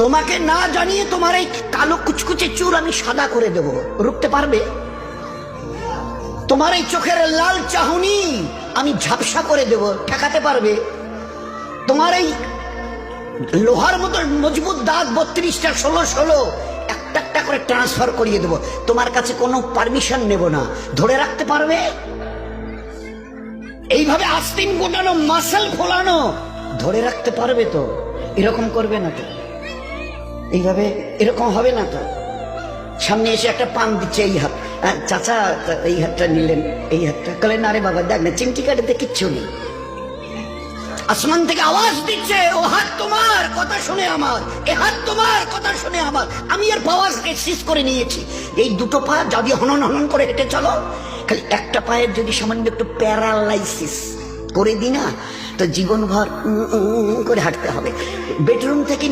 তোমাকে না জানিয়ে তোমার এই কালো কুচকুচে চুল আমি সাদা করে দেব, রুখতে পারবে? তোমার এই চোখের লাল চাহনি আমি ঝাপসা করে দেব, ঠেকাতে পারবে? তোমার এই লোহার মতো মজবুত দাঁত 32টা 16 একটা একটা করে ট্রান্সফার করিয়ে দেব, তোমার কাছে কোনো পারমিশন নেব না, ধরে রাখতে পারবে? এইভাবে আস্তিন গোটানো মাসল ফোলানো ধরে রাখতে পারবে তো? এরকম করবে না তো? এইভাবে এরকম হবে না তো? সামনে এসে একটা পান দিচ্ছে, এই হাত, চাচা এই হাতটা নিলেন, এই হাতটা কলে না রে বাবা, দেখ না চিমটি কাটাতে কিচ্ছু নেই। আসমান থেকে আওয়াজ দিচ্ছে, ও হাত তোমার কথা শুনে আমার, এ হাত তোমার কথা শুনে আমার। আমি এর পাওয়ার সিজ করে নিয়েছি। এই দুটো পা যদি হনন হনন করে হেঁটে চলো, খালি একটা পায়ের যদি সামান্য একটু প্যারালাইসিস করে দিই না, তো জীবনভর করে হাঁটতে হবে। বেডরুম থেকে